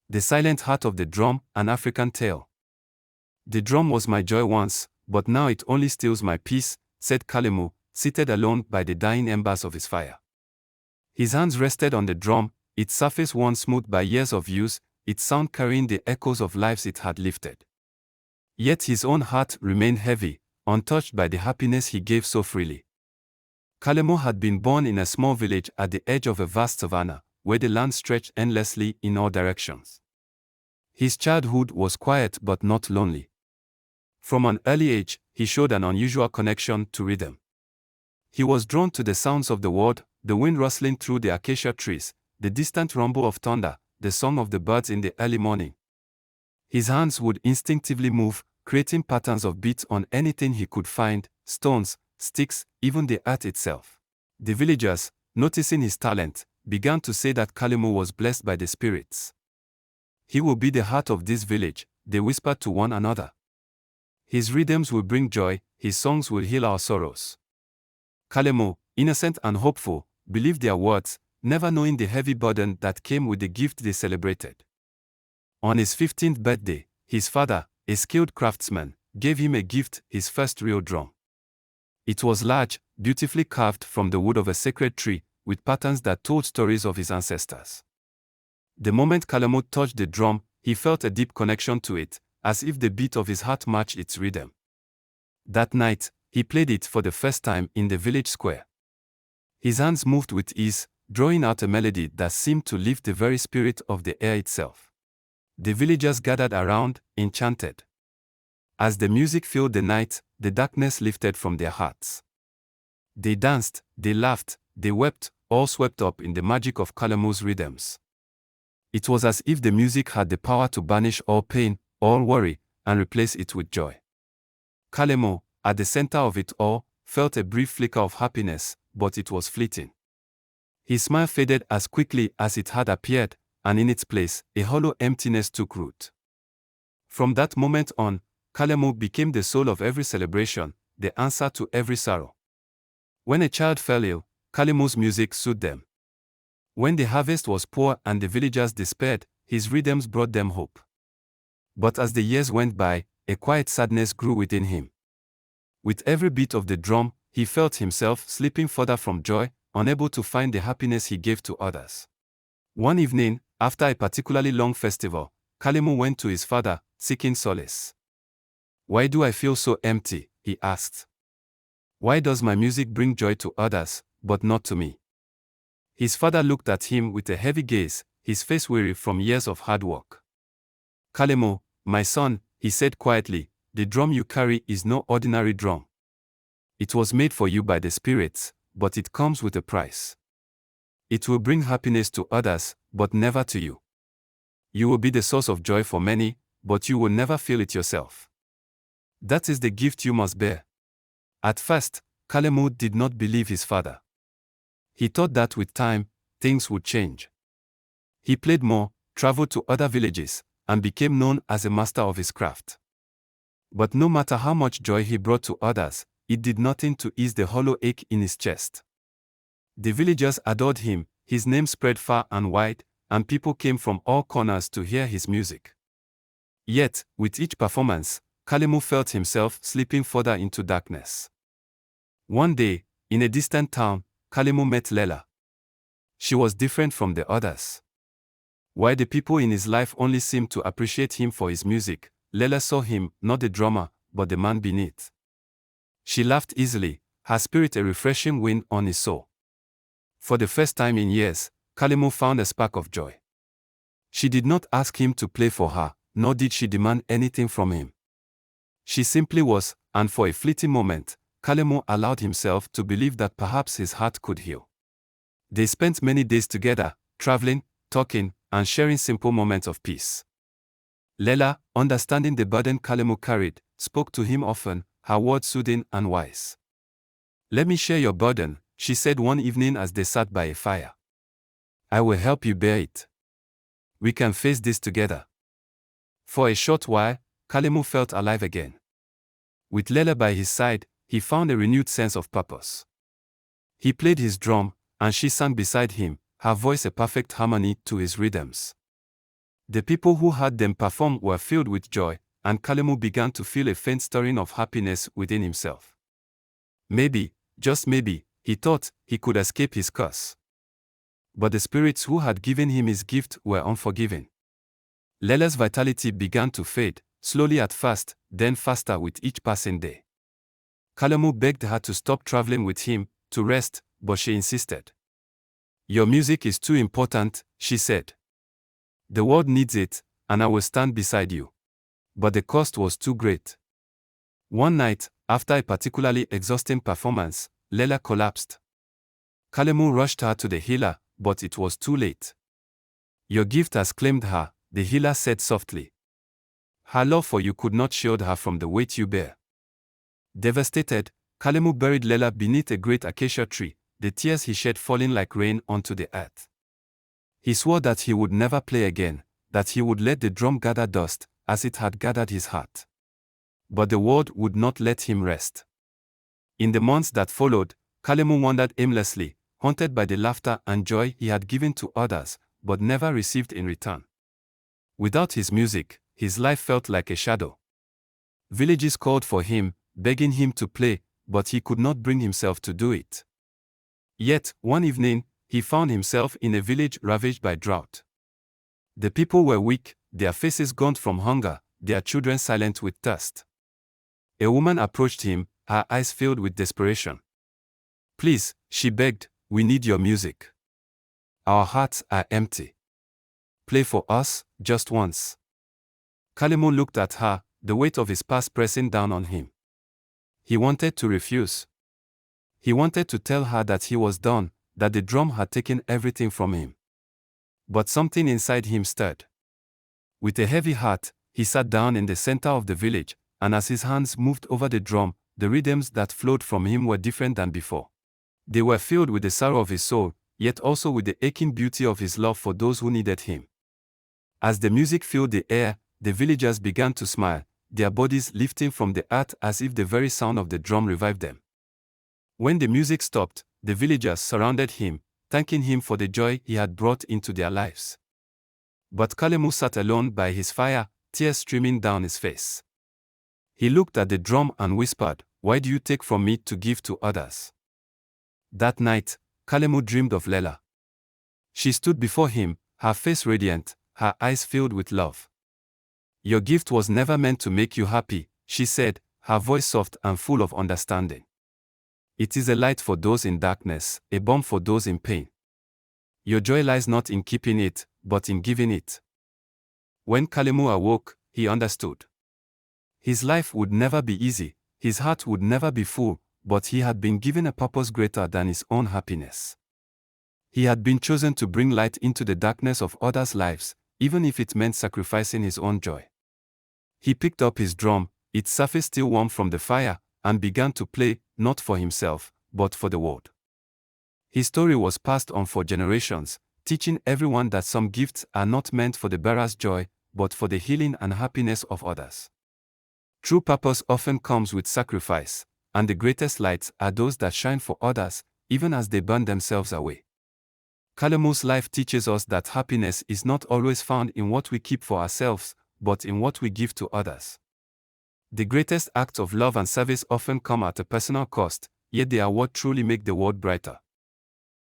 The Silent Heart of the Drum, An African Tale. The drum was my joy once, but now it only steals my peace, said Kalamu, seated alone by the dying embers of his fire. His hands rested on the drum, its surface worn smooth by years of use, its sound carrying the echoes of lives it had lifted. Yet his own heart remained heavy, untouched by the happiness he gave so freely. Kalamu had been born in a small village at the edge of a vast savanna, where the land stretched endlessly in all directions. His childhood was quiet but not lonely. From an early age, he showed an unusual connection to rhythm. He was drawn to the sounds of the world, the wind rustling through the acacia trees, the distant rumble of thunder, the song of the birds in the early morning. His hands would instinctively move, creating patterns of beats on anything he could find, stones, sticks, even the earth itself. The villagers, noticing his talent, began to say that Kalamu was blessed by the spirits. He will be the heart of this village, they whispered to one another. His rhythms will bring joy, his songs will heal our sorrows. Kalamu, innocent and hopeful, believed their words, never knowing the heavy burden that came with the gift they celebrated. On his 15th birthday, his father, a skilled craftsman, gave him a gift, his first real drum. It was large, beautifully carved from the wood of a sacred tree, with patterns that told stories of his ancestors. The moment Kalamu touched the drum, he felt a deep connection to it, as if the beat of his heart matched its rhythm. That night, he played it for the first time in the village square. His hands moved with ease, drawing out a melody that seemed to lift the very spirit of the air itself. The villagers gathered around, enchanted. As the music filled the night, the darkness lifted from their hearts. They danced, they laughed, they wept, all swept up in the magic of Kalamu's rhythms. It was as if the music had the power to banish all pain, all worry, and replace it with joy. Kalamu, at the center of it all, felt a brief flicker of happiness, but it was fleeting. His smile faded as quickly as it had appeared, and in its place, a hollow emptiness took root. From that moment on, Kalamu became the soul of every celebration, the answer to every sorrow. When a child fell ill, Kalamu's music soothed them. When the harvest was poor and the villagers despaired, his rhythms brought them hope. But as the years went by, a quiet sadness grew within him. With every beat of the drum, he felt himself slipping further from joy, unable to find the happiness he gave to others. One evening, after a particularly long festival, Kalamu went to his father, seeking solace. "Why do I feel so empty?" he asked. "Why does my music bring joy to others, but not to me?" His father looked at him with a heavy gaze, his face weary from years of hard work. "Kalamu, my son," he said quietly, "the drum you carry is no ordinary drum. It was made for you by the spirits, but it comes with a price. It will bring happiness to others, but never to you. You will be the source of joy for many, but you will never feel it yourself. That is the gift you must bear." At first, Kalamu did not believe his father. He thought that with time, things would change. He played more, traveled to other villages, and became known as a master of his craft. But no matter how much joy he brought to others, it did nothing to ease the hollow ache in his chest. The villagers adored him, his name spread far and wide, and people came from all corners to hear his music. Yet, with each performance, Kalamu felt himself slipping further into darkness. One day, in a distant town, Kalamu met Lela. She was different from the others. While the people in his life only seemed to appreciate him for his music, Lela saw him, not the drummer, but the man beneath. She laughed easily, her spirit a refreshing wind on his soul. For the first time in years, Kalamu found a spark of joy. She did not ask him to play for her, nor did she demand anything from him. She simply was, and for a fleeting moment, Kalamu allowed himself to believe that perhaps his heart could heal. They spent many days together, traveling, talking, and sharing simple moments of peace. Lela, understanding the burden Kalamu carried, spoke to him often, her words soothing and wise. "Let me share your burden," she said one evening as they sat by a fire. "I will help you bear it. We can face this together." For a short while, Kalamu felt alive again. With Lela by his side, he found a renewed sense of purpose. He played his drum, and she sang beside him, her voice a perfect harmony to his rhythms. The people who heard them perform were filled with joy, and Kalamu began to feel a faint stirring of happiness within himself. Maybe, just maybe, he thought he could escape his curse. But the spirits who had given him his gift were unforgiving. Lela's vitality began to fade, slowly at first, then faster with each passing day. Kalamu begged her to stop traveling with him, to rest, but she insisted. "Your music is too important," she said. "The world needs it, and I will stand beside you." But the cost was too great. One night, after a particularly exhausting performance, Lela collapsed. Kalamu rushed her to the healer, but it was too late. "Your gift has claimed her," the healer said softly. "Her love for you could not shield her from the weight you bear." Devastated, Kalamu buried Lela beneath a great acacia tree, the tears he shed falling like rain onto the earth. He swore that he would never play again, that he would let the drum gather dust, as it had gathered his heart. But the world would not let him rest. In the months that followed, Kalamu wandered aimlessly, haunted by the laughter and joy he had given to others, but never received in return. Without his music, his life felt like a shadow. Villages called for him, begging him to play, but he could not bring himself to do it. Yet, one evening, he found himself in a village ravaged by drought. The people were weak, their faces gaunt from hunger, their children silent with thirst. A woman approached him, her eyes filled with desperation. "Please," she begged, "we need your music. Our hearts are empty. Play for us, just once." Kalamu looked at her, the weight of his past pressing down on him. He wanted to refuse. He wanted to tell her that he was done, that the drum had taken everything from him. But something inside him stirred. With a heavy heart, he sat down in the center of the village, and as his hands moved over the drum, the rhythms that flowed from him were different than before. They were filled with the sorrow of his soul, yet also with the aching beauty of his love for those who needed him. As the music filled the air, the villagers began to smile, their bodies lifting from the earth as if the very sound of the drum revived them. When the music stopped, the villagers surrounded him, thanking him for the joy he had brought into their lives. But Kalamu sat alone by his fire, tears streaming down his face. He looked at the drum and whispered, "Why do you take from me to give to others?" That night, Kalamu dreamed of Lela. She stood before him, her face radiant, her eyes filled with love. "Your gift was never meant to make you happy," she said, her voice soft and full of understanding. "It is a light for those in darkness, a balm for those in pain. Your joy lies not in keeping it, but in giving it." When Kalamu awoke, he understood. His life would never be easy, his heart would never be full, but he had been given a purpose greater than his own happiness. He had been chosen to bring light into the darkness of others' lives, even if it meant sacrificing his own joy. He picked up his drum, its surface still warm from the fire, and began to play, not for himself, but for the world. His story was passed on for generations, teaching everyone that some gifts are not meant for the bearer's joy, but for the healing and happiness of others. True purpose often comes with sacrifice, and the greatest lights are those that shine for others, even as they burn themselves away. Kalamu's life teaches us that happiness is not always found in what we keep for ourselves, but in what we give to others. The greatest acts of love and service often come at a personal cost, yet they are what truly make the world brighter.